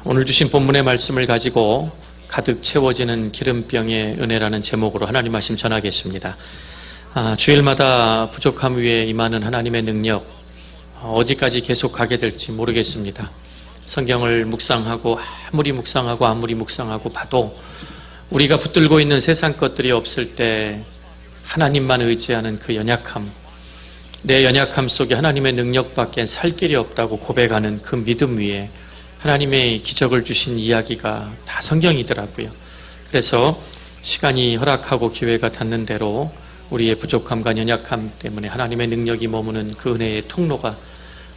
오늘 주신 본문의 말씀을 가지고 가득 채워지는 기름병의 은혜라는 제목으로 하나님 말씀 전하겠습니다. 주일마다 부족함 위에 임하는 하나님의 능력, 어디까지 계속 가게 될지 모르겠습니다. 성경을 묵상하고 아무리 묵상하고 봐도 우리가 붙들고 있는 세상 것들이 없을 때 하나님만 의지하는 그 연약함, 내 연약함 속에 하나님의 능력밖에 살 길이 없다고 고백하는 그 믿음 위에 하나님의 기적을 주신 이야기가 다 성경이더라고요. 그래서 시간이 허락하고 기회가 닿는 대로 우리의 부족함과 연약함 때문에 하나님의 능력이 머무는 그 은혜의 통로가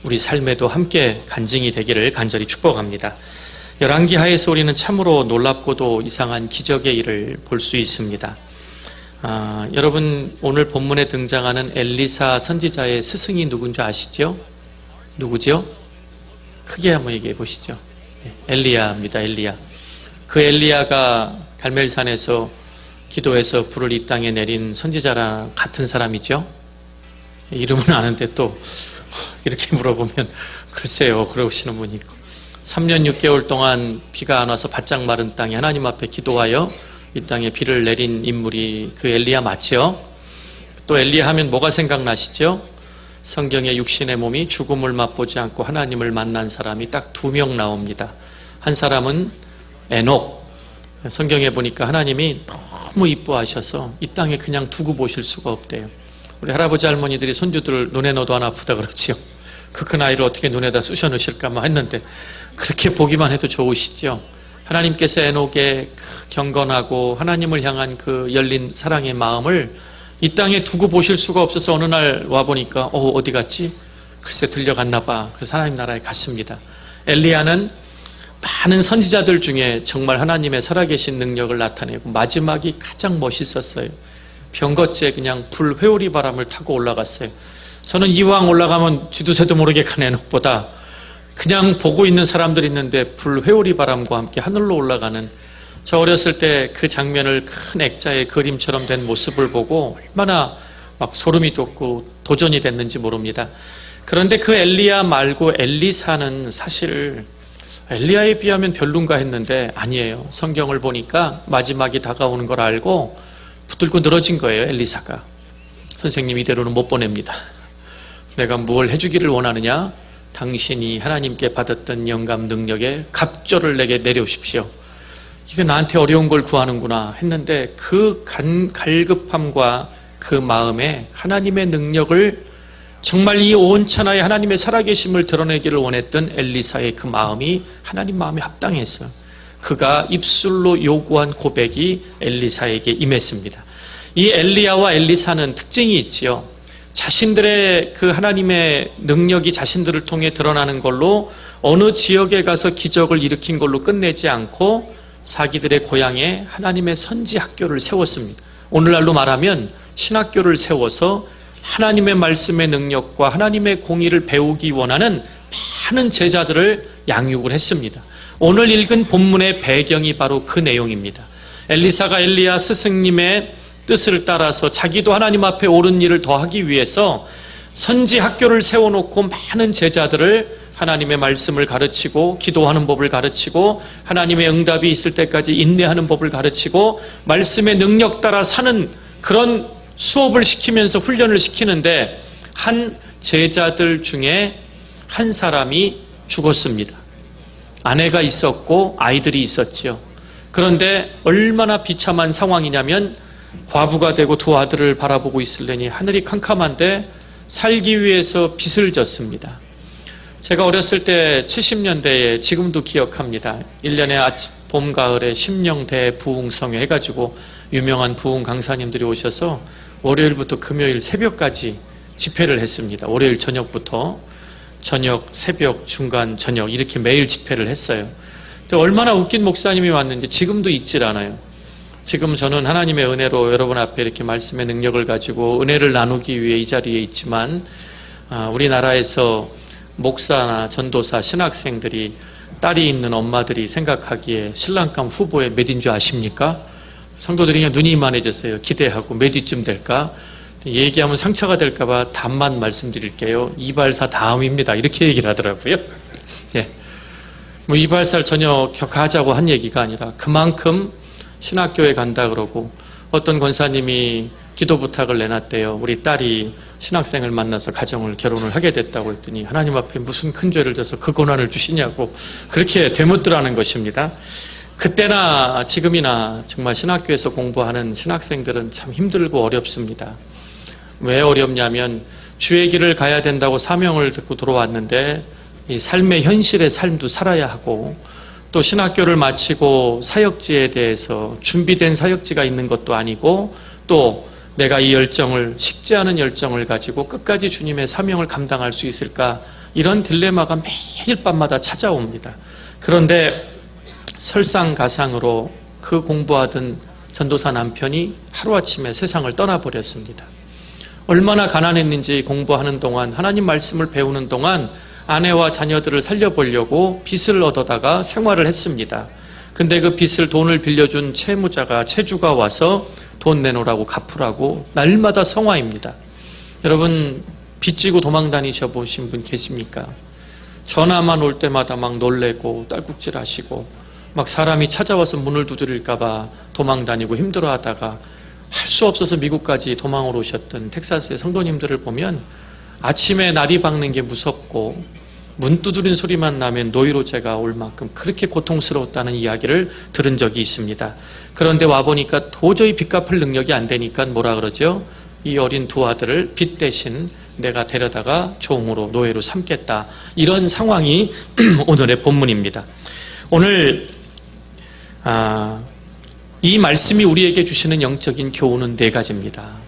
우리 삶에도 함께 간증이 되기를 간절히 축복합니다. 열왕기 하에서 우리는 참으로 놀랍고도 이상한 기적의 일을 볼 수 있습니다. 여러분, 오늘 본문에 등장하는 엘리사 선지자의 스승이 누군지 아시죠? 누구죠? 크게 한번 얘기해 보시죠. 엘리야입니다. 엘리야. 그 엘리야가 갈멜산에서 기도해서 불을 이 땅에 내린 선지자랑 같은 사람이죠. 이름은 아는데 또 이렇게 물어보면 글쎄요, 그러시는 분이 있고, 3년 6개월 동안 비가 안 와서 바짝 마른 땅에 하나님 앞에 기도하여 이 땅에 비를 내린 인물이 그 엘리야 맞죠? 또 엘리야 하면 뭐가 생각나시죠? 성경의 육신의 몸이 죽음을 맛보지 않고 하나님을 만난 사람이 딱 2명 나옵니다. 한 사람은 에녹. 성경에 보니까 하나님이 너무 이뻐하셔서 이 땅에 그냥 두고 보실 수가 없대요. 우리 할아버지 할머니들이 손주들 눈에 넣어도 안 아프다 그러지요. 그 큰 아이를 어떻게 눈에다 쑤셔 넣으실까만 했는데 그렇게 보기만 해도 좋으시죠. 하나님께서 에녹의 그 경건하고 하나님을 향한 그 열린 사랑의 마음을 이 땅에 두고 보실 수가 없어서 어느 날 와보니까 어디 갔지? 글쎄 들려갔나 봐. 그래서 하나님 나라에 갔습니다. 엘리야는 많은 선지자들 중에 정말 하나님의 살아계신 능력을 나타내고 마지막이 가장 멋있었어요. 병거째 그냥 불 회오리 바람을 타고 올라갔어요. 저는 이왕 올라가면 쥐두새도 모르게 간 에녹보다 그냥 보고 있는 사람들이 있는데 불 회오리 바람과 함께 하늘로 올라가는, 저 어렸을 때 그 장면을 큰 액자의 그림처럼 된 모습을 보고 얼마나 막 소름이 돋고 도전이 됐는지 모릅니다. 그런데 그 엘리야 말고 엘리사는 사실 엘리야에 비하면 별론가 했는데 아니에요. 성경을 보니까 마지막이 다가오는 걸 알고 붙들고 늘어진 거예요. 엘리사가. 선생님 이대로는 못 보냅니다. 내가 뭘 해주기를 원하느냐? 당신이 하나님께 받았던 영감 능력에 갑절을 내게 내려오십시오. 이게 나한테 어려운 걸 구하는구나 했는데 그 갈급함과 그 마음에 하나님의 능력을, 정말 이 온 천하에 하나님의 살아계심을 드러내기를 원했던 엘리사의 그 마음이 하나님 마음에 합당했어요. 그가 입술로 요구한 고백이 엘리사에게 임했습니다. 이 엘리야와 엘리사는 특징이 있지요. 자신들의 그 하나님의 능력이 자신들을 통해 드러나는 걸로 어느 지역에 가서 기적을 일으킨 걸로 끝내지 않고 자기들의 고향에 하나님의 선지 학교를 세웠습니다. 오늘날로 말하면 신학교를 세워서 하나님의 말씀의 능력과 하나님의 공의를 배우기 원하는 많은 제자들을 양육을 했습니다. 오늘 읽은 본문의 배경이 바로 그 내용입니다. 엘리사가 엘리야 스승님의 뜻을 따라서 자기도 하나님 앞에 옳은 일을 더하기 위해서 선지 학교를 세워놓고 많은 제자들을 하나님의 말씀을 가르치고 기도하는 법을 가르치고 하나님의 응답이 있을 때까지 인내하는 법을 가르치고 말씀의 능력 따라 사는 그런 수업을 시키면서 훈련을 시키는데, 한 제자들 중에 한 사람이 죽었습니다. 아내가 있었고 아이들이 있었지요. 그런데 얼마나 비참한 상황이냐면 과부가 되고 2 아들을 바라보고 있으려니 하늘이 캄캄한데 살기 위해서 빚을 졌습니다. 제가 어렸을 때 70년대에 지금도 기억합니다. 1년에 봄, 가을에 심령대 부흥성회 해가지고 유명한 부흥 강사님들이 오셔서 월요일부터 금요일 새벽까지 집회를 했습니다. 월요일 저녁부터 저녁, 새벽, 중간, 저녁 이렇게 매일 집회를 했어요. 얼마나 웃긴 목사님이 왔는지 지금도 잊질 않아요. 지금 저는 하나님의 은혜로 여러분 앞에 이렇게 말씀의 능력을 가지고 은혜를 나누기 위해 이 자리에 있지만, 우리나라에서 목사나 전도사, 신학생들이 딸이 있는 엄마들이 생각하기에 신랑감 후보에 몇인 줄 아십니까? 성도들이 그냥 눈이 이만해졌어요. 기대하고 몇 위쯤 될까? 얘기하면 상처가 될까봐 답만 말씀드릴게요. 이발사 다음입니다. 이렇게 얘기를 하더라고요. 예. 뭐 이발사를 전혀 가자고 한 얘기가 아니라 그만큼 신학교에 간다 그러고, 어떤 권사님이 기도 부탁을 내놨대요. 우리 딸이 신학생을 만나서 결혼을 하게 됐다고 했더니 하나님 앞에 무슨 큰 죄를 져서 그 고난을 주시냐고 그렇게 되묻더라는 것입니다. 그때나 지금이나 정말 신학교에서 공부하는 신학생들은 참 힘들고 어렵습니다. 왜 어렵냐면 주의 길을 가야 된다고 사명을 듣고 들어왔는데 이 삶의 현실의 삶도 살아야 하고, 또 신학교를 마치고 사역지에 대해서 준비된 사역지가 있는 것도 아니고, 또 내가 이 열정을, 식지 않은 열정을 가지고 끝까지 주님의 사명을 감당할 수 있을까, 이런 딜레마가 매일 밤마다 찾아옵니다. 그런데 설상가상으로 그 공부하던 전도사 남편이 하루아침에 세상을 떠나버렸습니다. 얼마나 가난했는지 공부하는 동안, 하나님 말씀을 배우는 동안 아내와 자녀들을 살려보려고 빚을 얻어다가 생활을 했습니다. 근데 그 빚을 돈을 빌려준 채주가 와서 돈 내놓으라고 갚으라고 날마다 성화입니다. 여러분, 빚지고 도망 다니셔 보신 분 계십니까? 전화만 올 때마다 막 놀래고 딸꾹질 하시고, 막 사람이 찾아와서 문을 두드릴까봐 도망 다니고 힘들어하다가 할 수 없어서 미국까지 도망을 오셨던 텍사스의 성도님들을 보면 아침에 날이 밝는 게 무섭고 문 두드린 소리만 나면 노이로제가 올 만큼 그렇게 고통스러웠다는 이야기를 들은 적이 있습니다. 그런데 와보니까 도저히 빚 갚을 능력이 안 되니까 뭐라 그러죠? 이 어린 두 아들을 빚 대신 내가 데려다가 종으로, 노예로 삼겠다. 이런 상황이 오늘의 본문입니다. 오늘 이 말씀이 우리에게 주시는 영적인 교훈은 4가지입니다.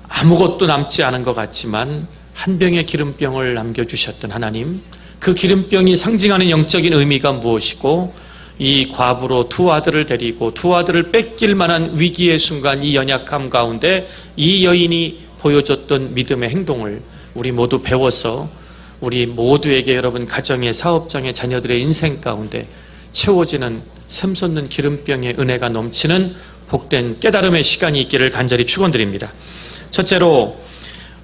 아무것도 남지 않은 것 같지만 한 병의 기름병을 남겨주셨던 하나님, 그 기름병이 상징하는 영적인 의미가 무엇이고, 이 과부로 두 아들을 데리고 두 아들을 뺏길 만한 위기의 순간, 이 연약함 가운데 이 여인이 보여줬던 믿음의 행동을 우리 모두 배워서 우리 모두에게, 여러분 가정의, 사업장의, 자녀들의 인생 가운데 채워지는 샘솟는 기름병의 은혜가 넘치는 복된 깨달음의 시간이 있기를 간절히 축원드립니다. 첫째로,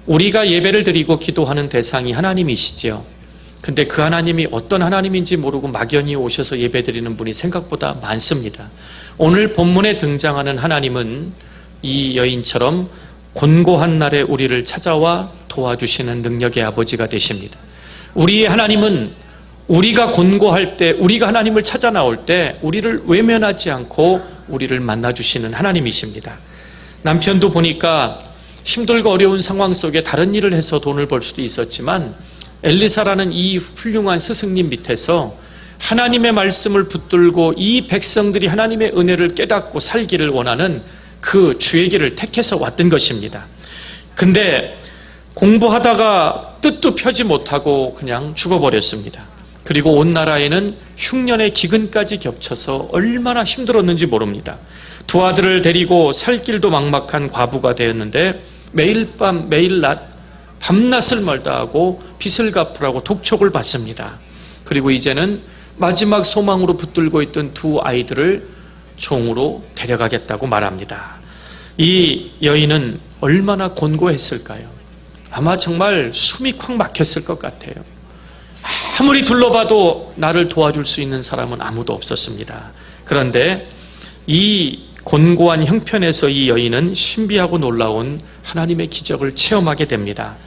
우리가 예배를 드리고 기도하는 대상이 하나님이시죠. 근데 그 하나님이 어떤 하나님인지 모르고 막연히 오셔서 예배 드리는 분이 생각보다 많습니다. 오늘 본문에 등장하는 하나님은 이 여인처럼 곤고한 날에 우리를 찾아와 도와주시는 능력의 아버지가 되십니다. 우리의 하나님은 우리가 곤고할 때, 우리가 하나님을 찾아 나올 때 우리를 외면하지 않고 우리를 만나주시는 하나님이십니다. 남편도 보니까 힘들고 어려운 상황 속에 다른 일을 해서 돈을 벌 수도 있었지만 엘리사라는 이 훌륭한 스승님 밑에서 하나님의 말씀을 붙들고 이 백성들이 하나님의 은혜를 깨닫고 살기를 원하는 그 주의 길을 택해서 왔던 것입니다. 근데 공부하다가 뜻도 펴지 못하고 그냥 죽어버렸습니다. 그리고 온 나라에는 흉년의 기근까지 겹쳐서 얼마나 힘들었는지 모릅니다. 두 아들을 데리고 살 길도 막막한 과부가 되었는데 매일 밤 매일 낮 밤낮을 멀다 하고 빚을 갚으라고 독촉을 받습니다. 그리고 이제는 마지막 소망으로 붙들고 있던 두 아이들을 종으로 데려가겠다고 말합니다. 이 여인은 얼마나 곤고했을까요? 아마 정말 숨이 콱 막혔을 것 같아요. 아무리 둘러봐도 나를 도와줄 수 있는 사람은 아무도 없었습니다. 그런데 이 곤고한 형편에서 이 여인은 신비하고 놀라운 하나님의 기적을 체험하게 됩니다.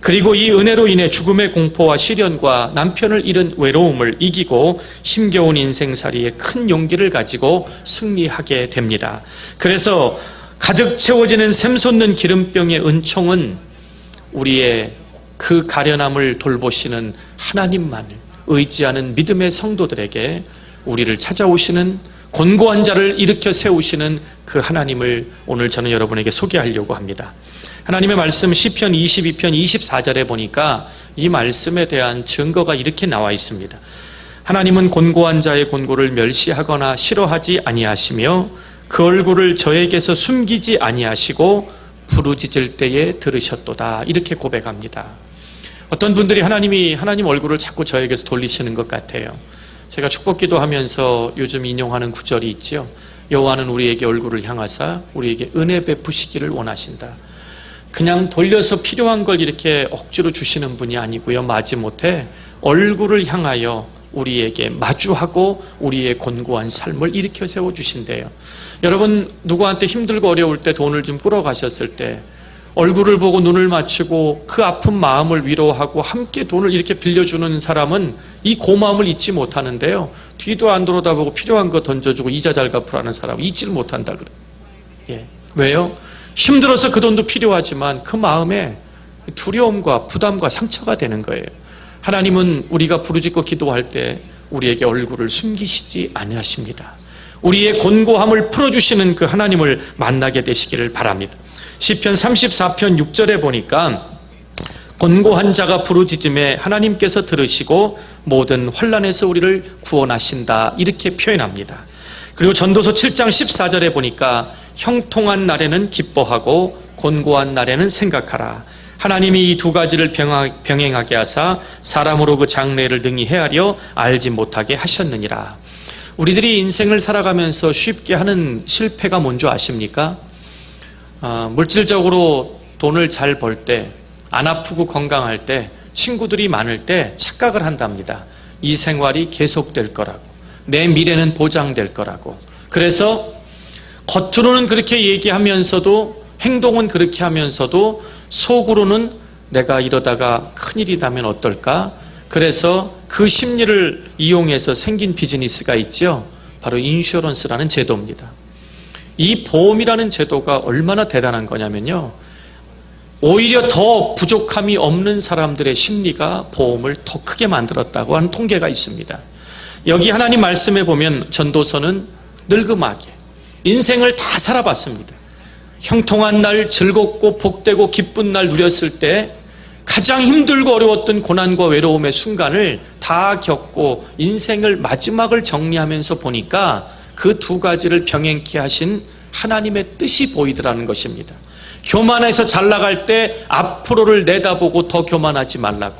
그리고 이 은혜로 인해 죽음의 공포와 시련과 남편을 잃은 외로움을 이기고 힘겨운 인생살이에 큰 용기를 가지고 승리하게 됩니다. 그래서 가득 채워지는 샘솟는 기름병의 은총은 우리의 그 가련함을 돌보시는 하나님만을 의지하는 믿음의 성도들에게 우리를 찾아오시는 곤고한 자를 일으켜 세우시는 그 하나님을 오늘 저는 여러분에게 소개하려고 합니다. 하나님의 말씀 시편 22편 24절에 보니까 이 말씀에 대한 증거가 이렇게 나와 있습니다. 하나님은 곤고한 자의 곤고를 멸시하거나 싫어하지 아니하시며 그 얼굴을 저에게서 숨기지 아니하시고 부르짖을 때에 들으셨도다. 이렇게 고백합니다. 어떤 분들이 하나님 얼굴을 자꾸 저에게서 돌리시는 것 같아요. 제가 축복기도 하면서 요즘 인용하는 구절이 있죠. 여호와는 우리에게 얼굴을 향하사 우리에게 은혜 베푸시기를 원하신다. 그냥 돌려서 필요한 걸 이렇게 억지로 주시는 분이 아니고요. 마지못해 얼굴을 향하여 우리에게 마주하고 우리의 곤고한 삶을 일으켜 세워주신대요. 여러분, 누구한테 힘들고 어려울 때 돈을 좀 끌어가셨을 때 얼굴을 보고 눈을 맞추고 그 아픈 마음을 위로하고 함께 돈을 이렇게 빌려주는 사람은 이 고마움을 잊지 못하는데요. 뒤도 안 돌아다보고 필요한 거 던져주고 이자 잘 갚으라는 사람은 잊지를 못한다 그래요. 예. 왜요? 힘들어서 그 돈도 필요하지만 그 마음에 두려움과 부담과 상처가 되는 거예요. 하나님은 우리가 부르짖고 기도할 때 우리에게 얼굴을 숨기시지 아니하십니다. 우리의 곤고함을 풀어주시는 그 하나님을 만나게 되시기를 바랍니다. 시편 34편 6절에 보니까 곤고한 자가 부르짖음에 하나님께서 들으시고 모든 환난에서 우리를 구원하신다 이렇게 표현합니다. 그리고 전도서 7장 14절에 보니까 형통한 날에는 기뻐하고 곤고한 날에는 생각하라. 하나님이 이 두 가지를 병행하게 하사 사람으로 그 장래를 능히 헤아려 알지 못하게 하셨느니라. 우리들이 인생을 살아가면서 쉽게 하는 실패가 뭔지 아십니까? 물질적으로 돈을 잘 벌 때, 안 아프고 건강할 때, 친구들이 많을 때 착각을 한답니다. 이 생활이 계속될 거라고, 내 미래는 보장될 거라고. 그래서 겉으로는 그렇게 얘기하면서도 행동은 그렇게 하면서도 속으로는 내가 이러다가 큰일이 나면 어떨까? 그래서 그 심리를 이용해서 생긴 비즈니스가 있죠. 바로 인슈런스라는 제도입니다. 이 보험이라는 제도가 얼마나 대단한 거냐면요, 오히려 더 부족함이 없는 사람들의 심리가 보험을 더 크게 만들었다고 하는 통계가 있습니다. 여기 하나님 말씀에 보면 전도서는 늙음하게 인생을 다 살아봤습니다. 형통한 날, 즐겁고 복되고 기쁜 날 누렸을 때 가장 힘들고 어려웠던 고난과 외로움의 순간을 다 겪고 인생을 마지막을 정리하면서 보니까 그 두 가지를 병행케 하신 하나님의 뜻이 보이더라는 것입니다. 교만해서 잘 나갈 때 앞으로를 내다보고 더 교만하지 말라고,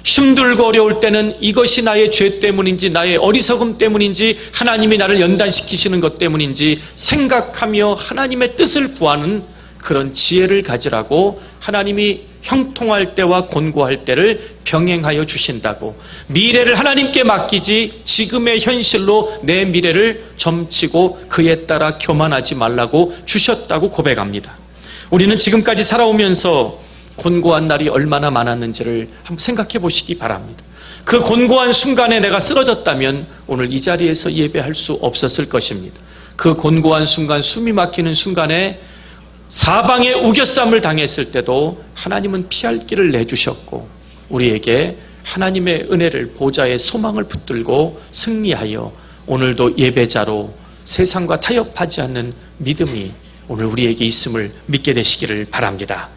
힘들고 어려울 때는 이것이 나의 죄 때문인지 나의 어리석음 때문인지 하나님이 나를 연단시키시는 것 때문인지 생각하며 하나님의 뜻을 구하는 그런 지혜를 가지라고 하나님이 형통할 때와 곤고할 때를 병행하여 주신다고, 미래를 하나님께 맡기지 지금의 현실로 내 미래를 점치고 그에 따라 교만하지 말라고 주셨다고 고백합니다. 우리는 지금까지 살아오면서 곤고한 날이 얼마나 많았는지를 한번 생각해 보시기 바랍니다. 그 곤고한 순간에 내가 쓰러졌다면 오늘 이 자리에서 예배할 수 없었을 것입니다. 그 곤고한 순간, 숨이 막히는 순간에 사방에 우겨쌈을 당했을 때도 하나님은 피할 길을 내주셨고 우리에게 하나님의 은혜를, 보좌의 소망을 붙들고 승리하여 오늘도 예배자로 세상과 타협하지 않는 믿음이 오늘 우리에게 있음을 믿게 되시기를 바랍니다.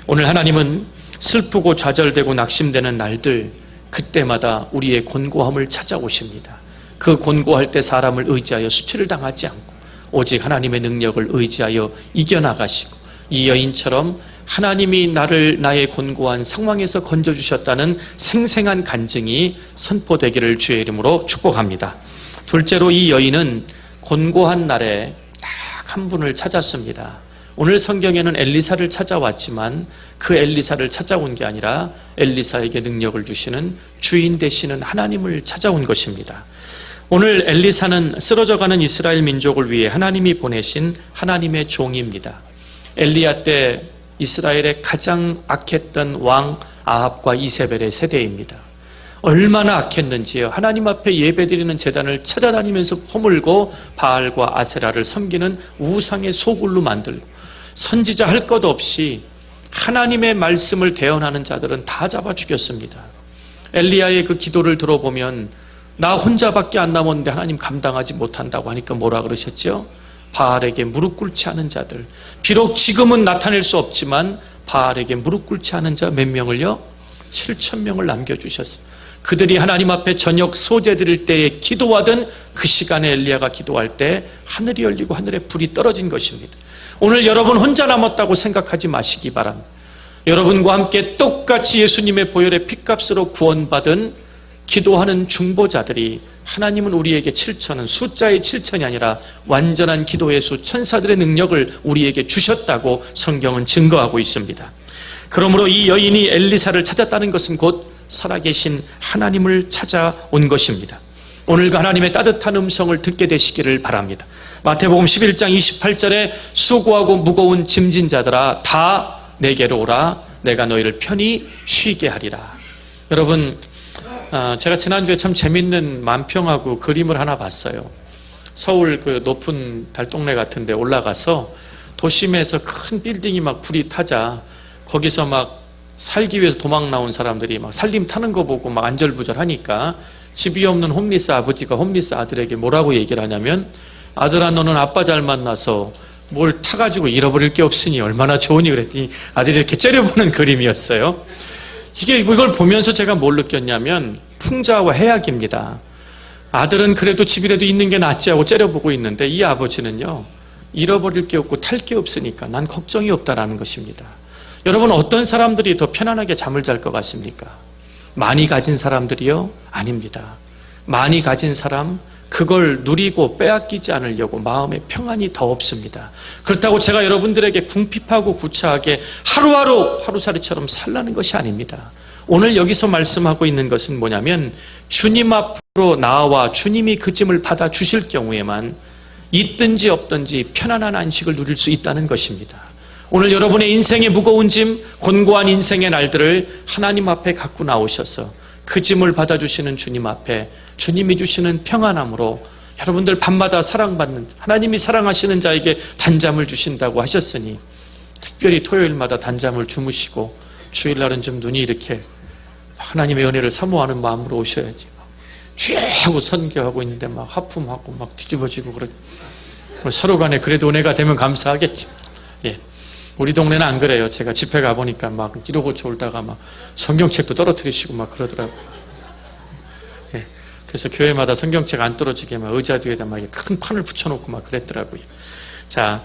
오늘 하나님은 슬프고 좌절되고 낙심되는 날들, 그때마다 우리의 곤고함을 찾아오십니다. 그 곤고할 때 사람을 의지하여 수치를 당하지 않고 오직 하나님의 능력을 의지하여 이겨나가시고 이 여인처럼 하나님이 나의 곤고한 상황에서 건져주셨다는 생생한 간증이 선포되기를 주의 이름으로 축복합니다. 둘째로 이 여인은 곤고한 날에 딱 한 분을 찾았습니다. 오늘 성경에는 엘리사를 찾아왔지만 그 엘리사를 찾아온 게 아니라 엘리사에게 능력을 주시는 주인 되시는 하나님을 찾아온 것입니다. 오늘 엘리사는 쓰러져가는 이스라엘 민족을 위해 하나님이 보내신 하나님의 종입니다. 엘리야 때 이스라엘의 가장 악했던 왕 아합과 이세벨의 세대입니다. 얼마나 악했는지요. 하나님 앞에 예배드리는 제단을 찾아다니면서 허물고 바알과 아세라를 섬기는 우상의 소굴로 만들고 선지자 할 것 없이 하나님의 말씀을 대언하는 자들은 다 잡아 죽였습니다. 엘리야의 그 기도를 들어보면 나 혼자밖에 안 남았는데 하나님 감당하지 못한다고 하니까 뭐라 그러셨죠? 바알에게 무릎 꿇지 않은 자들, 비록 지금은 나타낼 수 없지만 바알에게 무릎 꿇지 않은 자 몇 명을요? 7,000명을 남겨주셨어요. 그들이 하나님 앞에 저녁 소제 드릴 때에 기도하던 그 시간에 엘리야가 기도할 때 하늘이 열리고 하늘에 불이 떨어진 것입니다. 오늘 여러분 혼자 남았다고 생각하지 마시기 바랍니다. 여러분과 함께 똑같이 예수님의 보혈의 핏값으로 구원받은 기도하는 중보자들이, 하나님은 우리에게 7천은 숫자의 7천이 아니라 완전한 기도의 수, 천사들의 능력을 우리에게 주셨다고 성경은 증거하고 있습니다. 그러므로 이 여인이 엘리사를 찾았다는 것은 곧 살아계신 하나님을 찾아온 것입니다. 오늘과 하나님의 따뜻한 음성을 듣게 되시기를 바랍니다. 마태복음 11장 28절에 수고하고 무거운 짐진 자들아 다 내게로 오라 내가 너희를 편히 쉬게 하리라. 여러분, 제가 지난주에 참 재밌는 만평하고 그림을 하나 봤어요. 서울 그 높은 달동네 같은 데 올라가서 도심에서 큰 빌딩이 막 불이 타자 거기서 막 살기 위해서 도망 나온 사람들이 막 살림 타는 거 보고 막 안절부절하니까 집이 없는 홈리스 아버지가 홈리스 아들에게 뭐라고 얘기를 하냐면, 아들아 너는 아빠 잘 만나서 뭘 타가지고 잃어버릴 게 없으니 얼마나 좋으니 그랬더니 아들이 이렇게 째려보는 그림이었어요. 이걸 보면서 제가 뭘 느꼈냐면 풍자와 해악입니다. 아들은 그래도 집이라도 있는 게 낫지 하고 째려보고 있는데 이 아버지는요, 잃어버릴 게 없고 탈 게 없으니까 난 걱정이 없다라는 것입니다. 여러분, 어떤 사람들이 더 편안하게 잠을 잘 것 같습니까? 많이 가진 사람들이요? 아닙니다. 많이 가진 사람, 그걸 누리고 빼앗기지 않으려고 마음에 평안이 더 없습니다. 그렇다고 제가 여러분들에게 궁핍하고 구차하게 하루살이처럼 살라는 것이 아닙니다. 오늘 여기서 말씀하고 있는 것은 뭐냐면, 주님 앞으로 나와 주님이 그 짐을 받아주실 경우에만 있든지 없든지 편안한 안식을 누릴 수 있다는 것입니다. 오늘 여러분의 인생의 무거운 짐, 곤고한 인생의 날들을 하나님 앞에 갖고 나오셔서 그 짐을 받아주시는 주님 앞에 주님이 주시는 평안함으로 여러분들 밤마다 사랑받는, 하나님이 사랑하시는 자에게 단잠을 주신다고 하셨으니 특별히 토요일마다 단잠을 주무시고 주일날은 좀 눈이 이렇게 하나님의 은혜를 사모하는 마음으로 오셔야지. 쥐하고 선교하고 있는데 막 하품하고 막 뒤집어지고 그러고 서로 간에 그래도 은혜가 되면 감사하겠죠. 예. 우리 동네는 안 그래요. 제가 집회 가보니까 막 이러고 졸다가 막 성경책도 떨어뜨리시고 막 그러더라고요. 예. 그래서 교회마다 성경책 안 떨어지게 막 의자 뒤에다 막 큰 판을 붙여놓고 막 그랬더라고요. 자,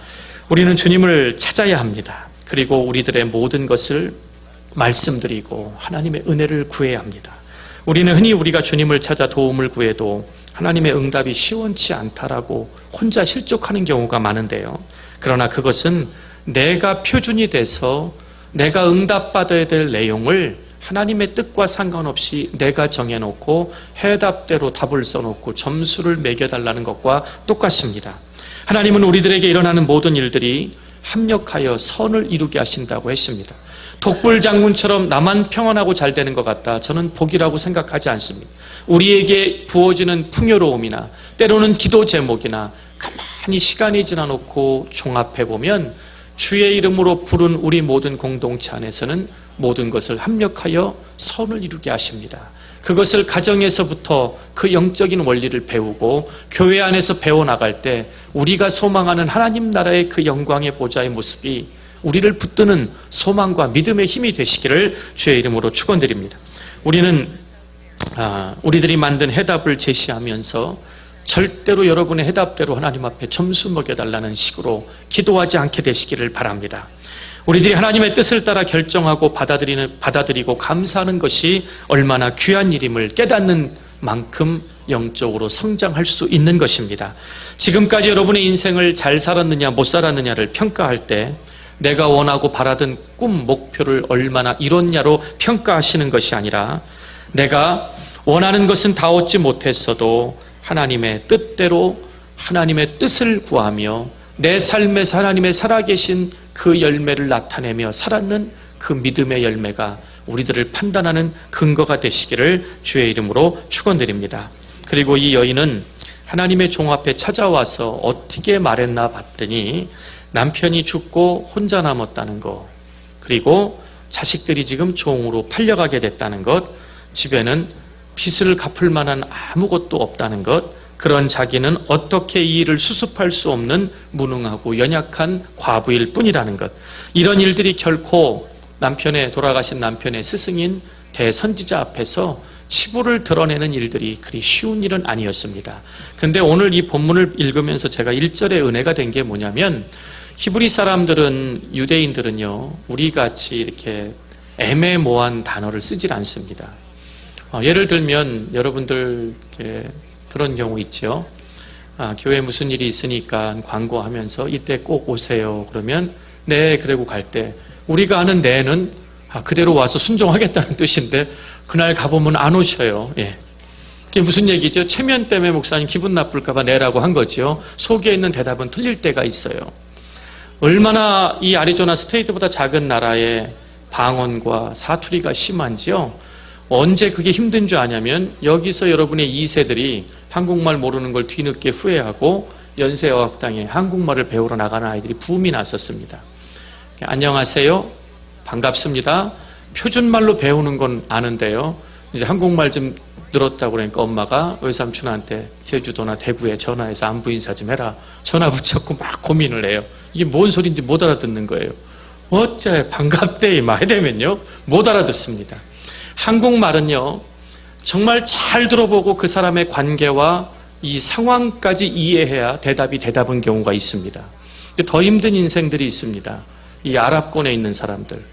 우리는 주님을 찾아야 합니다. 그리고 우리들의 모든 것을 말씀드리고 하나님의 은혜를 구해야 합니다. 우리는 흔히 우리가 주님을 찾아 도움을 구해도 하나님의 응답이 시원치 않다라고 혼자 실족하는 경우가 많은데요. 그러나 그것은 내가 표준이 돼서 내가 응답받아야 될 내용을 하나님의 뜻과 상관없이 내가 정해놓고 해답대로 답을 써놓고 점수를 매겨달라는 것과 똑같습니다. 하나님은 우리들에게 일어나는 모든 일들이 합력하여 선을 이루게 하신다고 했습니다. 독불장군처럼 나만 평안하고 잘 되는 것 같다, 저는 복이라고 생각하지 않습니다. 우리에게 부어지는 풍요로움이나 때로는 기도 제목이나 가만히 시간이 지나놓고 종합해보면 주의 이름으로 부른 우리 모든 공동체 안에서는 모든 것을 합력하여 선을 이루게 하십니다. 그것을 가정에서부터 그 영적인 원리를 배우고 교회 안에서 배워나갈 때 우리가 소망하는 하나님 나라의 그 영광의 보좌의 모습이 우리를 붙드는 소망과 믿음의 힘이 되시기를 주의 이름으로 축원드립니다. 우리는 우리들이 만든 해답을 제시하면서 절대로 여러분의 해답대로 하나님 앞에 점수 먹여달라는 식으로 기도하지 않게 되시기를 바랍니다. 우리들이 하나님의 뜻을 따라 결정하고 받아들이고 감사하는 것이 얼마나 귀한 일임을 깨닫는 만큼 영적으로 성장할 수 있는 것입니다. 지금까지 여러분의 인생을 잘 살았느냐 못 살았느냐를 평가할 때 내가 원하고 바라던 꿈, 목표를 얼마나 이뤘냐로 평가하시는 것이 아니라 내가 원하는 것은 다 얻지 못했어도 하나님의 뜻대로 하나님의 뜻을 구하며 내 삶에서 하나님의 살아계신 그 열매를 나타내며 살았는 그 믿음의 열매가 우리들을 판단하는 근거가 되시기를 주의 이름으로 축원드립니다. 그리고 이 여인은 하나님의 종 앞에 찾아와서 어떻게 말했나 봤더니 남편이 죽고 혼자 남았다는 것, 그리고 자식들이 지금 종으로 팔려가게 됐다는 것, 집에는 빚을 갚을 만한 아무것도 없다는 것, 그런 자기는 어떻게 이 일을 수습할 수 없는 무능하고 연약한 과부일 뿐이라는 것, 이런 일들이 결코 돌아가신 남편의 스승인 대선지자 앞에서 치부를 드러내는 일들이 그리 쉬운 일은 아니었습니다. 근데 오늘 이 본문을 읽으면서 제가 1절의 은혜가 된 게 뭐냐면, 히브리 사람들은, 유대인들은요, 우리같이 이렇게 애매모호한 단어를 쓰질 않습니다. 예를 들면 여러분들 그런 경우 있죠. 교회에 무슨 일이 있으니까 광고하면서 이때 꼭 오세요. 그러면 네, 그러고 갈 때 우리가 아는 네는 그대로 와서 순종하겠다는 뜻인데 그날 가보면 안 오셔요. 예. 그게 무슨 얘기죠? 체면 때문에 목사님 기분 나쁠까봐 내라고 한 거죠. 속에 있는 대답은 틀릴 때가 있어요. 얼마나 이 아리조나 스테이트보다 작은 나라에 방언과 사투리가 심한지요. 언제 그게 힘든 줄 아냐면 여기서 여러분의 2세들이 한국말 모르는 걸 뒤늦게 후회하고 연세어학당에 한국말을 배우러 나가는 아이들이 붐이 났었습니다. 안녕하세요. 반갑습니다. 표준말로 배우는 건 아는데요. 이제 한국말 좀 늘었다고 그러니까 엄마가 외삼촌한테 제주도나 대구에 전화해서 안부 인사 좀 해라. 전화 붙잡고 막 고민을 해요. 이게 뭔 소리인지 못 알아듣는 거예요. 어째 반갑대 막 해대면요. 못 알아듣습니다. 한국말은요. 정말 잘 들어보고 그 사람의 관계와 이 상황까지 이해해야 대답이 대답인 경우가 있습니다. 더 힘든 인생들이 있습니다. 이 아랍권에 있는 사람들.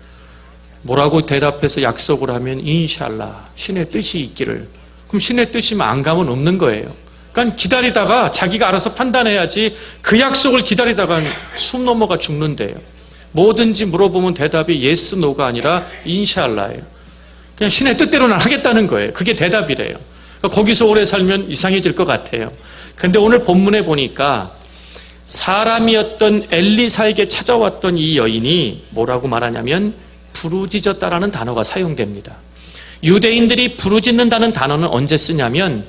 뭐라고 대답해서 약속을 하면 인샬라 신의 뜻이 있기를. 그럼 신의 뜻이면 안 가면 없는 거예요. 그러니까 기다리다가 자기가 알아서 판단해야지 그 약속을 기다리다가 숨 넘어가 죽는데요. 뭐든지 물어보면 대답이 예스 노가 아니라 인샬라예요. 그냥 신의 뜻대로는 하겠다는 거예요. 그게 대답이래요. 그러니까 거기서 오래 살면 이상해질 것 같아요. 근데 오늘 본문에 보니까 사람이었던 엘리사에게 찾아왔던 이 여인이 뭐라고 말하냐면 부르짖었다라는 단어가 사용됩니다. 유대인들이 부르짖는다는 단어는 언제 쓰냐면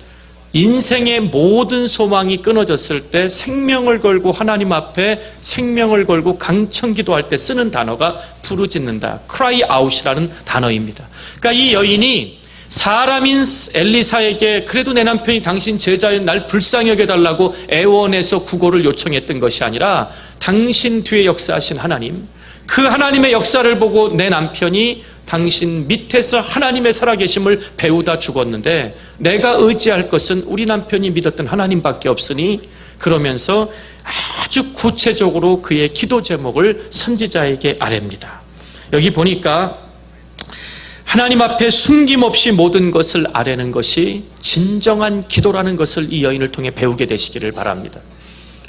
인생의 모든 소망이 끊어졌을 때 생명을 걸고 하나님 앞에 생명을 걸고 강청 기도할 때 쓰는 단어가 부르짖는다. cry out이라는 단어입니다. 그러니까 이 여인이 사람인 엘리사에게 그래도 내 남편이 당신 제자인 날 불쌍히 여겨달라고 애원해서 구걸을 요청했던 것이 아니라 당신 뒤에 역사하신 하나님, 그 하나님의 역사를 보고 내 남편이 당신 밑에서 하나님의 살아계심을 배우다 죽었는데 내가 의지할 것은 우리 남편이 믿었던 하나님밖에 없으니 그러면서 아주 구체적으로 그의 기도 제목을 선지자에게 아뢰입니다. 여기 보니까 하나님 앞에 숨김없이 모든 것을 아뢰는 것이 진정한 기도라는 것을 이 여인을 통해 배우게 되시기를 바랍니다.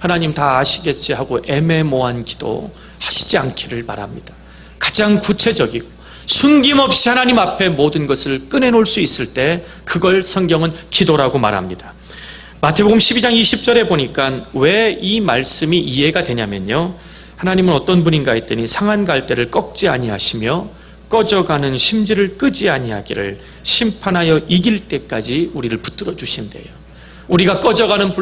하나님 다 아시겠지 하고 애매모호한 기도 하시지 않기를 바랍니다. 가장 구체적이고 숨김없이 하나님 앞에 모든 것을 꺼내놓을 수 있을 때 그걸 성경은 기도라고 말합니다. 마태복음 12장 20절에 보니까 왜 이 말씀이 이해가 되냐면요. 하나님은 어떤 분인가 했더니 상한 갈대를 꺾지 아니하시며 꺼져가는 심지를 끄지 아니하기를 심판하여 이길 때까지 우리를 붙들어 주신대요. 우리가 꺼져가는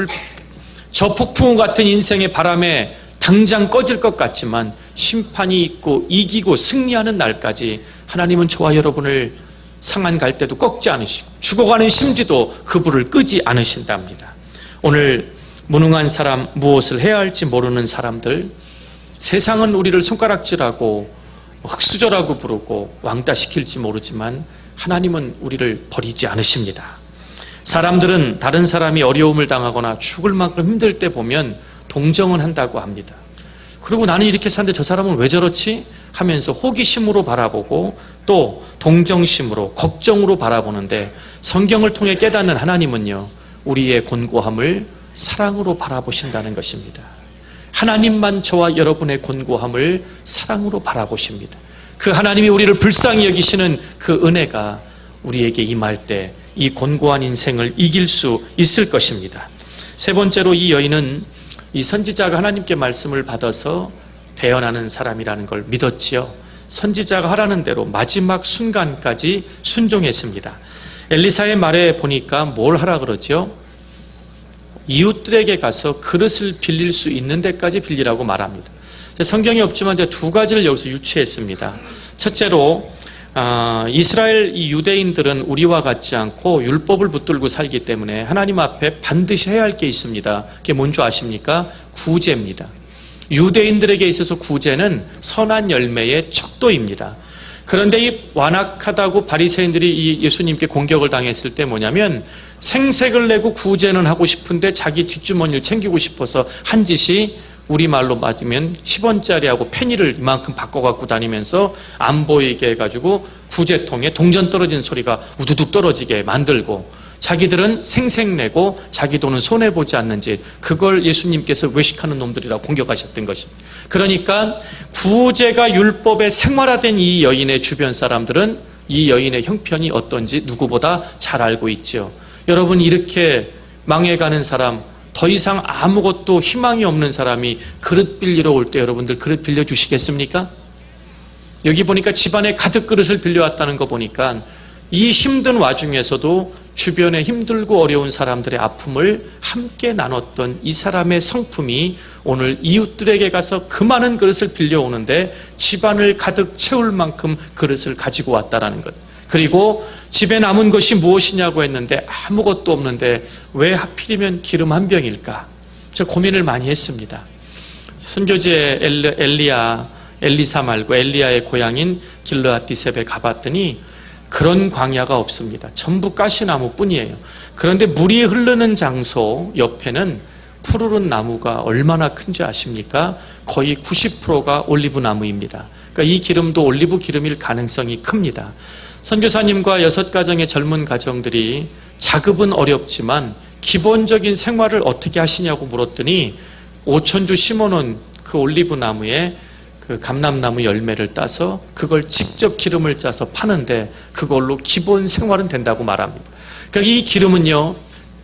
저 폭풍 같은 인생의 바람에 당장 꺼질 것 같지만 심판이 있고 이기고 승리하는 날까지 하나님은 저와 여러분을 상한 갈대도 꺾지 않으시고 죽어가는 심지도 그 불을 끄지 않으신답니다. 오늘 무능한 사람, 무엇을 해야 할지 모르는 사람들, 세상은 우리를 손가락질하고 흙수저라고 부르고 왕따시킬지 모르지만 하나님은 우리를 버리지 않으십니다. 사람들은 다른 사람이 어려움을 당하거나 죽을 만큼 힘들 때 보면 동정은 한다고 합니다. 그리고 나는 이렇게 사는데 저 사람은 왜 저렇지? 하면서 호기심으로 바라보고 또 동정심으로 걱정으로 바라보는데 성경을 통해 깨닫는 하나님은요, 우리의 곤고함을 사랑으로 바라보신다는 것입니다. 하나님만 저와 여러분의 곤고함을 사랑으로 바라보십니다. 그 하나님이 우리를 불쌍히 여기시는 그 은혜가 우리에게 임할 때 이 곤고한 인생을 이길 수 있을 것입니다. 세 번째로 이 여인은 이 선지자가 하나님께 말씀을 받아서 대언하는 사람이라는 걸 믿었지요. 선지자가 하라는 대로 마지막 순간까지 순종했습니다. 엘리사의 말에 보니까 뭘 하라 그러죠? 이웃들에게 가서 그릇을 빌릴 수 있는 데까지 빌리라고 말합니다. 성경이 없지만 제가 두 가지를 여기서 유추했습니다. 첫째로 이스라엘 이 유대인들은 우리와 같지 않고 율법을 붙들고 살기 때문에 하나님 앞에 반드시 해야 할 게 있습니다. 그게 뭔지 아십니까? 구제입니다. 유대인들에게 있어서 구제는 선한 열매의 척도입니다. 그런데 이 완악하다고 바리새인들이 이 예수님께 공격을 당했을 때 뭐냐면 생색을 내고 구제는 하고 싶은데 자기 뒷주머니를 챙기고 싶어서 한 짓이 우리말로 맞으면 10원짜리하고 페니를 이만큼 바꿔갖고 다니면서 안 보이게 해가지고 구제통에 동전 떨어진 소리가 우두둑 떨어지게 만들고 자기들은 생색내고 자기 돈은 손해보지 않는 짓, 그걸 예수님께서 외식하는 놈들이라고 공격하셨던 것입니다. 그러니까 구제가 율법에 생활화된 이 여인의 주변 사람들은 이 여인의 형편이 어떤지 누구보다 잘 알고 있죠. 여러분, 이렇게 망해가는 사람, 더 이상 아무것도 희망이 없는 사람이 그릇 빌리러 올 때 여러분들 그릇 빌려주시겠습니까? 여기 보니까 집안에 가득 그릇을 빌려왔다는 거 보니까 이 힘든 와중에서도 주변에 힘들고 어려운 사람들의 아픔을 함께 나눴던 이 사람의 성품이 오늘 이웃들에게 가서 그 많은 그릇을 빌려오는데 집안을 가득 채울 만큼 그릇을 가지고 왔다는 것. 그리고 집에 남은 것이 무엇이냐고 했는데 아무것도 없는데 왜 하필이면 기름 한 병일까? 저 고민을 많이 했습니다. 선교지에 엘리사 말고 엘리야의 고향인 길르앗디셉에 가봤더니 그런 광야가 없습니다. 전부 가시나무 뿐이에요. 그런데 물이 흐르는 장소 옆에는 푸르른 나무가 얼마나 큰지 아십니까? 거의 90%가 올리브 나무입니다. 그러니까 이 기름도 올리브 기름일 가능성이 큽니다. 선교사님과 6가정의 젊은 가정들이 자급은 어렵지만 기본적인 생활을 어떻게 하시냐고 물었더니 5,000주 심어놓은 그 올리브 나무에 그 감람나무 열매를 따서 그걸 직접 기름을 짜서 파는데 그걸로 기본 생활은 된다고 말합니다. 그러니까 이 기름은요,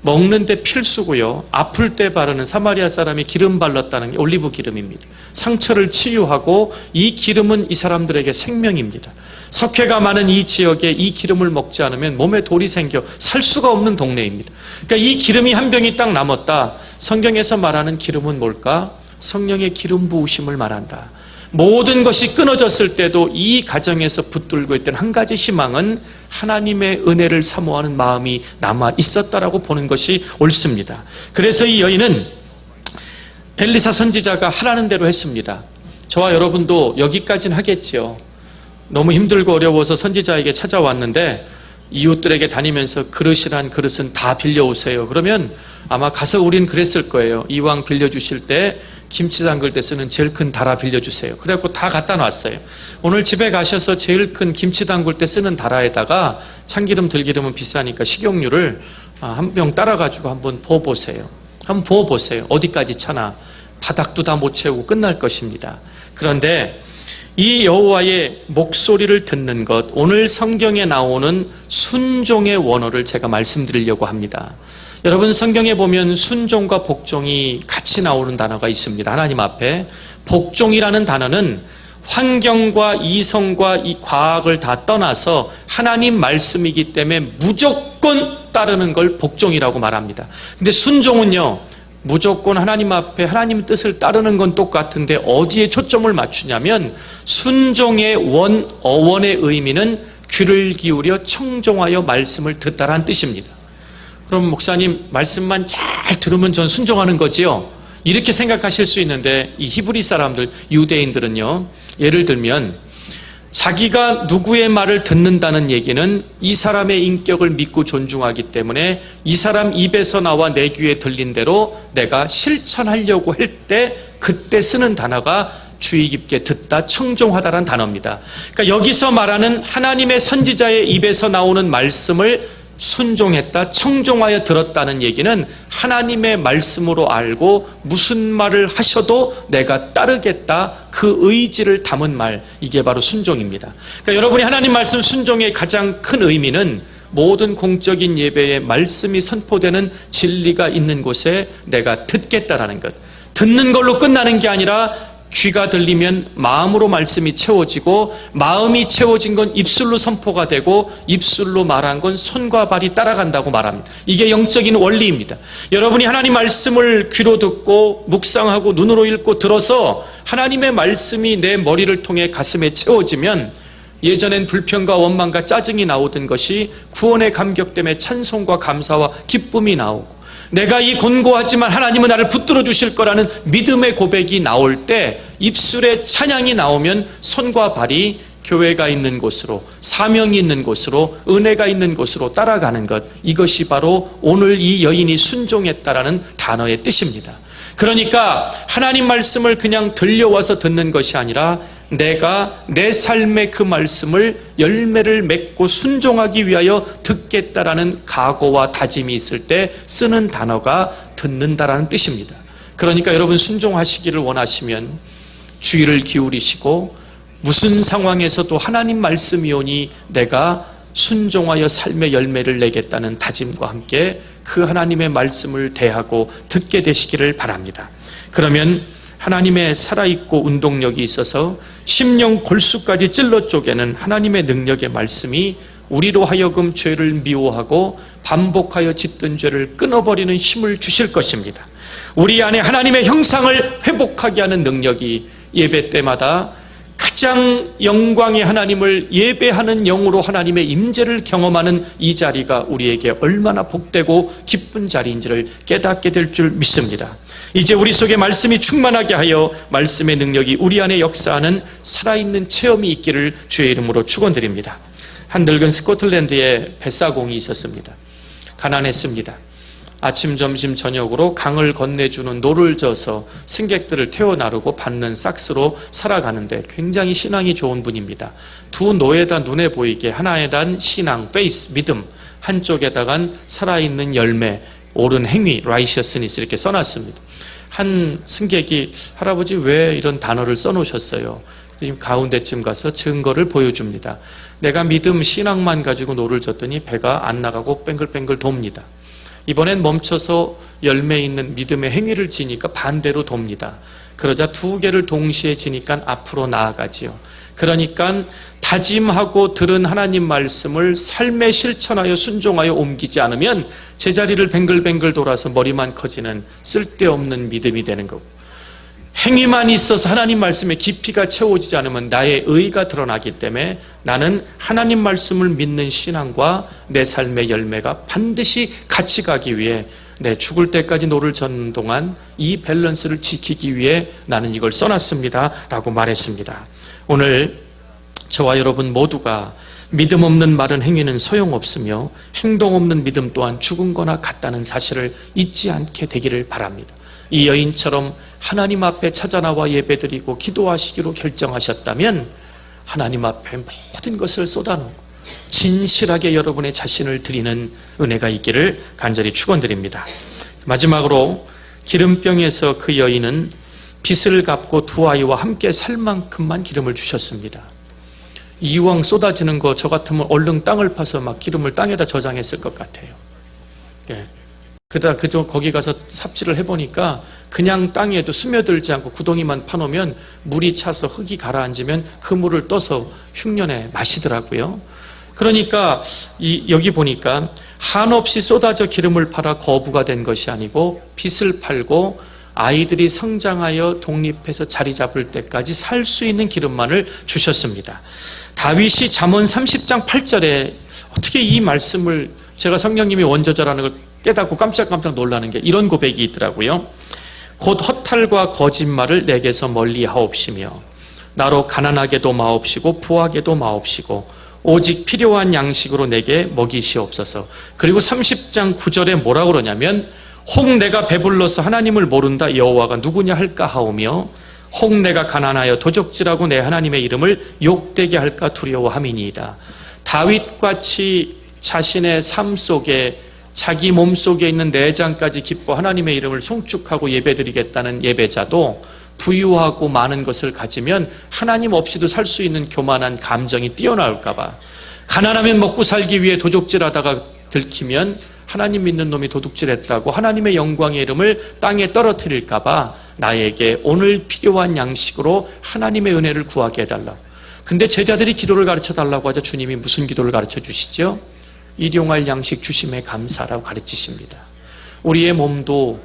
먹는데 필수고요, 아플 때 바르는 사마리아 사람이 기름 발랐다는 게 올리브 기름입니다. 상처를 치유하고 이 기름은 이 사람들에게 생명입니다. 석회가 많은 이 지역에 이 기름을 먹지 않으면 몸에 돌이 생겨 살 수가 없는 동네입니다. 그러니까 이 기름이 한 병이 딱 남았다. 성경에서 말하는 기름은 뭘까? 성령의 기름 부으심을 말한다. 모든 것이 끊어졌을 때도 이 가정에서 붙들고 있던 한 가지 희망은 하나님의 은혜를 사모하는 마음이 남아 있었다라고 보는 것이 옳습니다. 그래서 이 여인은 엘리사 선지자가 하라는 대로 했습니다. 저와 여러분도 여기까지는 하겠지요. 너무 힘들고 어려워서 선지자에게 찾아왔는데 이웃들에게 다니면서 그릇이란 그릇은 다 빌려오세요. 그러면 아마 가서 우린 그랬을 거예요. 이왕 빌려주실 때 김치 담글 때 쓰는 제일 큰 다라 빌려주세요. 그래갖고 다 갖다 놨어요. 오늘 집에 가셔서 제일 큰 김치 담글 때 쓰는 다라에다가 참기름 들기름은 비싸니까 식용유를 한 병 따라가지고 한번 부어보세요. 한번 부어보세요. 어디까지 차나. 바닥도 다 못 채우고 끝날 것입니다. 그런데 이 여호와의 목소리를 듣는 것, 오늘 성경에 나오는 순종의 원어를 제가 말씀드리려고 합니다. 여러분, 성경에 보면 순종과 복종이 같이 나오는 단어가 있습니다. 하나님 앞에. 복종이라는 단어는 환경과 이성과 이 과학을 다 떠나서 하나님 말씀이기 때문에 무조건 따르는 걸 복종이라고 말합니다. 근데 순종은요, 무조건 하나님 앞에 하나님 뜻을 따르는 건 똑같은데 어디에 초점을 맞추냐면 순종의 어원의 의미는 귀를 기울여 청종하여 말씀을 듣다라는 뜻입니다. 그럼 목사님, 말씀만 잘 들으면 전 순종하는 거지요? 이렇게 생각하실 수 있는데 이 히브리 사람들, 유대인들은요, 예를 들면 자기가 누구의 말을 듣는다는 얘기는 이 사람의 인격을 믿고 존중하기 때문에 이 사람 입에서 나와 내 귀에 들린 대로 내가 실천하려고 할 때 그때 쓰는 단어가 주의 깊게 듣다, 청종하다라는 단어입니다. 그러니까 여기서 말하는 하나님의 선지자의 입에서 나오는 말씀을 순종했다, 청종하여 들었다는 얘기는 하나님의 말씀으로 알고 무슨 말을 하셔도 내가 따르겠다, 그 의지를 담은 말, 이게 바로 순종입니다. 그러니까 여러분이 하나님 말씀 순종의 가장 큰 의미는 모든 공적인 예배에 말씀이 선포되는 진리가 있는 곳에 내가 듣겠다라는 것. 듣는 걸로 끝나는 게 아니라 귀가 들리면 마음으로 말씀이 채워지고 마음이 채워진 건 입술로 선포가 되고 입술로 말한 건 손과 발이 따라간다고 말합니다. 이게 영적인 원리입니다. 여러분이 하나님 말씀을 귀로 듣고 묵상하고 눈으로 읽고 들어서 하나님의 말씀이 내 머리를 통해 가슴에 채워지면 예전엔 불평과 원망과 짜증이 나오던 것이 구원의 감격 때문에 찬송과 감사와 기쁨이 나오고 내가 이 곤고하지만 하나님은 나를 붙들어 주실 거라는 믿음의 고백이 나올 때 입술에 찬양이 나오면 손과 발이 교회가 있는 곳으로, 사명이 있는 곳으로, 은혜가 있는 곳으로 따라가는 것, 이것이 바로 오늘 이 여인이 순종했다라는 단어의 뜻입니다. 그러니까 하나님 말씀을 그냥 들려와서 듣는 것이 아니라 내가 내 삶의 그 말씀을 열매를 맺고 순종하기 위하여 듣겠다라는 각오와 다짐이 있을 때 쓰는 단어가 듣는다라는 뜻입니다. 그러니까 여러분, 순종하시기를 원하시면 주의를 기울이시고 무슨 상황에서도 하나님 말씀이 오니 내가 순종하여 삶의 열매를 내겠다는 다짐과 함께 그 하나님의 말씀을 대하고 듣게 되시기를 바랍니다. 그러면 하나님의 살아있고 운동력이 있어서 심령 골수까지 찔러 쪼개는 하나님의 능력의 말씀이 우리로 하여금 죄를 미워하고 반복하여 짓던 죄를 끊어버리는 힘을 주실 것입니다. 우리 안에 하나님의 형상을 회복하게 하는 능력이 예배 때마다 가장 영광의 하나님을 예배하는 영으로 하나님의 임재를 경험하는 이 자리가 우리에게 얼마나 복되고 기쁜 자리인지를 깨닫게 될 줄 믿습니다. 이제 우리 속에 말씀이 충만하게 하여 말씀의 능력이 우리 안에 역사하는 살아있는 체험이 있기를 주의 이름으로 축원드립니다. 한 늙은 스코틀랜드에 뱃사공이 있었습니다. 가난했습니다. 아침, 점심, 저녁으로 강을 건네주는 노를 져서 승객들을 태워 나르고 받는 싹스로 살아가는데 굉장히 신앙이 좋은 분입니다. 두 노에다 눈에 보이게 하나에단 신앙, 페이스, 믿음, 한쪽에다간 살아있는 열매, 옳은 행위, righteousness 이렇게 써놨습니다. 한 승객이 할아버지 왜 이런 단어를 써놓으셨어요? 가운데쯤 가서 증거를 보여줍니다. 내가 믿음, 신앙만 가지고 노를 졌더니 배가 안 나가고 뱅글뱅글 돕니다. 이번엔 멈춰서 열매 있는 믿음의 행위를 지니까 반대로 돕니다. 그러자 두 개를 동시에 지니까 앞으로 나아가지요. 그러니까 다짐하고 들은 하나님 말씀을 삶에 실천하여 순종하여 옮기지 않으면 제자리를 뱅글뱅글 돌아서 머리만 커지는 쓸데없는 믿음이 되는 거고, 행위만 있어서 하나님 말씀의 깊이가 채워지지 않으면 나의 의가 드러나기 때문에 나는 하나님 말씀을 믿는 신앙과 내 삶의 열매가 반드시 같이 가기 위해 내 죽을 때까지 노를 젓는 동안 이 밸런스를 지키기 위해 나는 이걸 써놨습니다 라고 말했습니다. 오늘 저와 여러분 모두가 믿음 없는 말은 행위는 소용없으며 행동 없는 믿음 또한 죽은 거나 같다는 사실을 잊지 않게 되기를 바랍니다. 이 여인처럼 하나님 앞에 찾아나와 예배드리고 기도하시기로 결정하셨다면 하나님 앞에 모든 것을 쏟아놓고 진실하게 여러분의 자신을 드리는 은혜가 있기를 간절히 축원드립니다. 마지막으로 기름병에서 그 여인은 빚을 갚고 두 아이와 함께 살 만큼만 기름을 주셨습니다. 이왕 쏟아지는 거 저 같으면 얼른 땅을 파서 막 기름을 땅에다 저장했을 것 같아요. 예. 그러다 거기 가서 삽질을 해보니까 그냥 땅에도 스며들지 않고 구덩이만 파놓으면 물이 차서 흙이 가라앉으면 그 물을 떠서 흉년에 마시더라고요. 그러니까 여기 보니까 한없이 쏟아져 기름을 팔아 거부가 된 것이 아니고 빚을 팔고 아이들이 성장하여 독립해서 자리 잡을 때까지 살 수 있는 기름만을 주셨습니다. 다윗이 잠언 30장 8절에 어떻게 이 말씀을, 제가 성령님이 원저자라는 걸 깨닫고 깜짝깜짝 놀라는 게 이런 고백이 있더라고요. 곧 허탈과 거짓말을 내게서 멀리 하옵시며 나로 가난하게도 마옵시고 부하게도 마옵시고 오직 필요한 양식으로 내게 먹이시옵소서. 그리고 30장 9절에 뭐라고 그러냐면 혹 내가 배불러서 하나님을 모른다 여호와가 누구냐 할까 하오며 혹 내가 가난하여 도적질하고 내 하나님의 이름을 욕되게 할까 두려워함이니이다. 다윗같이 자신의 삶 속에 자기 몸속에 있는 내장까지 기뻐 하나님의 이름을 송축하고 예배드리겠다는 예배자도 부유하고 많은 것을 가지면 하나님 없이도 살 수 있는 교만한 감정이 뛰어나올까 봐, 가난하면 먹고 살기 위해 도둑질하다가 들키면 하나님 믿는 놈이 도둑질했다고 하나님의 영광의 이름을 땅에 떨어뜨릴까 봐 나에게 오늘 필요한 양식으로 하나님의 은혜를 구하게 해달라고. 근데 제자들이 기도를 가르쳐달라고 하자 주님이 무슨 기도를 가르쳐 주시죠? 일용할 양식 주심에 감사라고 가르치십니다. 우리의 몸도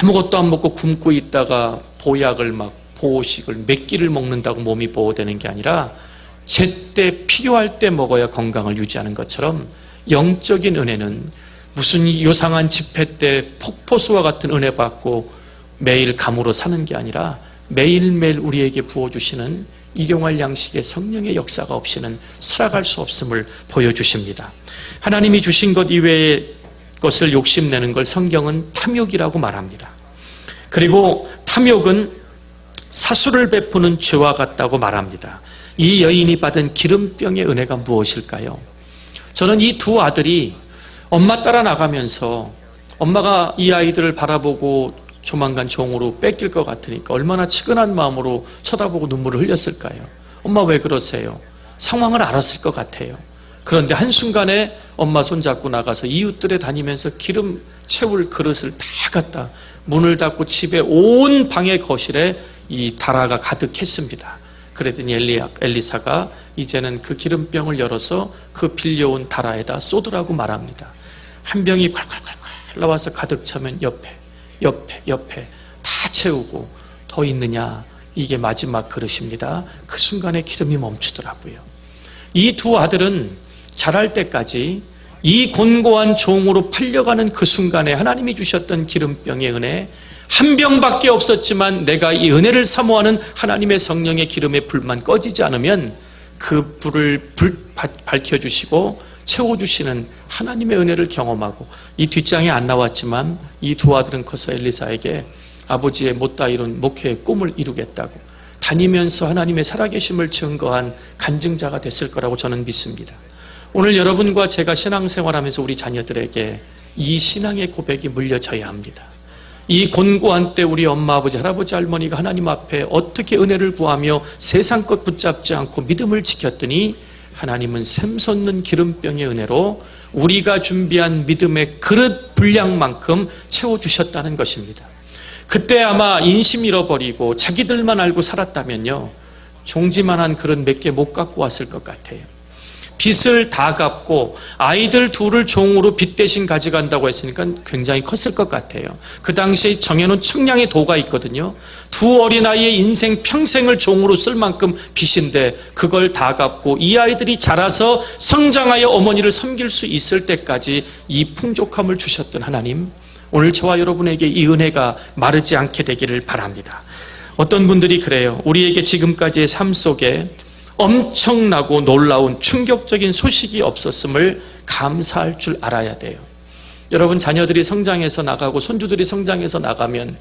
아무것도 안 먹고 굶고 있다가 보약을 막 보호식을 몇 끼를 먹는다고 몸이 보호되는 게 아니라 제때 필요할 때 먹어야 건강을 유지하는 것처럼 영적인 은혜는 무슨 요상한 집회 때 폭포수와 같은 은혜 받고 매일 감으로 사는 게 아니라 매일매일 우리에게 부어주시는 일용할 양식의 성령의 역사가 없이는 살아갈 수 없음을 보여주십니다. 하나님이 주신 것 이외의 것을 욕심내는 걸 성경은 탐욕이라고 말합니다. 그리고 탐욕은 사수를 베푸는 죄와 같다고 말합니다. 이 여인이 받은 기름병의 은혜가 무엇일까요? 저는 이 두 아들이 엄마 따라 나가면서 엄마가 이 아이들을 바라보고 조만간 종으로 뺏길 것 같으니까 얼마나 치근한 마음으로 쳐다보고 눈물을 흘렸을까요? 엄마 왜 그러세요? 상황을 알았을 것 같아요. 그런데 한순간에 엄마 손잡고 나가서 이웃들에 다니면서 기름 채울 그릇을 다 갖다 문을 닫고 집에 온 방의 거실에 이 다라가 가득했습니다. 그랬더니 엘리사가 이제는 그 기름병을 열어서 그 빌려온 다라에다 쏟으라고 말합니다. 한 병이 콸콸콸콸 나와서 가득 차면 옆에 다 채우고 더 있느냐? 이게 마지막 그릇입니다. 그 순간에 기름이 멈추더라고요. 이 두 아들은 자랄 때까지 이 곤고한 종으로 팔려가는 그 순간에 하나님이 주셨던 기름병의 은혜, 한 병밖에 없었지만 내가 이 은혜를 사모하는 하나님의 성령의 기름의 불만 꺼지지 않으면 그 불을 밝혀주시고 채워주시는 하나님의 은혜를 경험하고, 이 뒷장에 안 나왔지만 이 두 아들은 커서 엘리사에게 아버지의 못다 이룬 목회의 꿈을 이루겠다고 다니면서 하나님의 살아계심을 증거한 간증자가 됐을 거라고 저는 믿습니다. 오늘 여러분과 제가 신앙생활하면서 우리 자녀들에게 이 신앙의 고백이 물려져야 합니다. 이 곤고한 때 우리 엄마, 아버지, 할아버지, 할머니가 하나님 앞에 어떻게 은혜를 구하며 세상 것 붙잡지 않고 믿음을 지켰더니 하나님은 샘솟는 기름병의 은혜로 우리가 준비한 믿음의 그릇 분량만큼 채워주셨다는 것입니다. 그때 아마 인심 잃어버리고 자기들만 알고 살았다면요, 종지만한 그릇 몇 개 못 갖고 왔을 것 같아요. 빚을 다 갚고 아이들 둘을 종으로 빚 대신 가져간다고 했으니까 굉장히 컸을 것 같아요. 그 당시에 정해놓은 측량의 도가 있거든요. 두 어린아이의 인생 평생을 종으로 쓸 만큼 빚인데 그걸 다 갚고 이 아이들이 자라서 성장하여 어머니를 섬길 수 있을 때까지 이 풍족함을 주셨던 하나님, 오늘 저와 여러분에게 이 은혜가 마르지 않게 되기를 바랍니다. 어떤 분들이 그래요. 우리에게 지금까지의 삶 속에 엄청나고 놀라운 충격적인 소식이 없었음을 감사할 줄 알아야 돼요. 여러분, 자녀들이 성장해서 나가고 손주들이 성장해서 나가면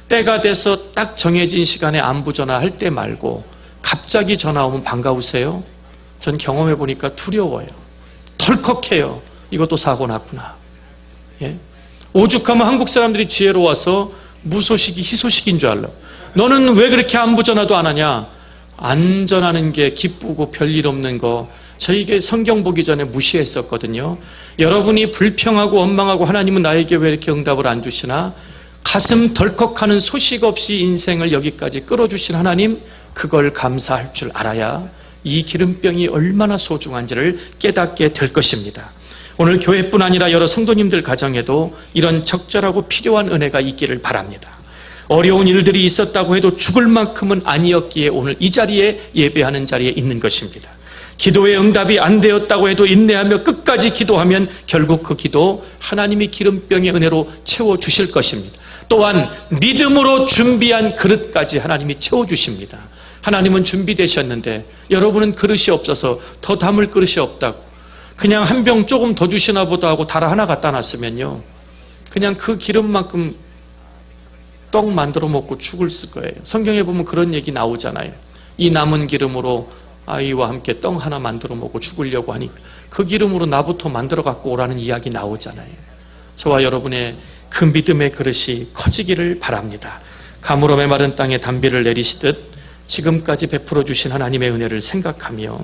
때가 돼서 딱 정해진 시간에 안부 전화할 때 말고 갑자기 전화 오면 반가우세요? 전 경험해 보니까 두려워요. 덜컥해요. 이것도 사고 났구나. 예? 오죽하면 한국 사람들이 지혜로워서 무소식이 희소식인 줄 알라. 너는 왜 그렇게 안부 전화도 안 하냐? 안 전하는 게 기쁘고 별일 없는 거, 저에게 성경 보기 전에 무시했었거든요. 여러분이 불평하고 원망하고 하나님은 나에게 왜 이렇게 응답을 안 주시나? 가슴 덜컥하는 소식 없이 인생을 여기까지 끌어주신 하나님, 그걸 감사할 줄 알아야 이 기름병이 얼마나 소중한지를 깨닫게 될 것입니다. 오늘 교회뿐 아니라 여러 성도님들 가정에도 이런 적절하고 필요한 은혜가 있기를 바랍니다. 어려운 일들이 있었다고 해도 죽을 만큼은 아니었기에 오늘 이 자리에 예배하는 자리에 있는 것입니다. 기도의 응답이 안 되었다고 해도 인내하며 끝까지 기도하면 결국 그 기도 하나님이 기름병의 은혜로 채워주실 것입니다. 또한 믿음으로 준비한 그릇까지 하나님이 채워주십니다. 하나님은 준비되셨는데 여러분은 그릇이 없어서 더 담을 그릇이 없다고 그냥 한 병 조금 더 주시나 보다 하고 달아 하나 갖다 놨으면요, 그냥 그 기름만큼 떡 만들어 먹고 죽을 거예요. 성경에 보면 그런 얘기 나오잖아요. 이 남은 기름으로 아이와 함께 떡 하나 만들어 먹고 죽으려고 하니까 그 기름으로 나부터 만들어 갖고 오라는 이야기 나오잖아요. 저와 여러분의 그 믿음의 그릇이 커지기를 바랍니다. 가물음에 마른 땅에 단비를 내리시듯 지금까지 베풀어 주신 하나님의 은혜를 생각하며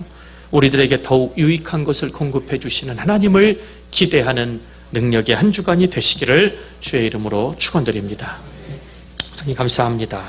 우리들에게 더욱 유익한 것을 공급해 주시는 하나님을 기대하는 능력의 한 주간이 되시기를 주의 이름으로 축원드립니다. 하나님 감사합니다.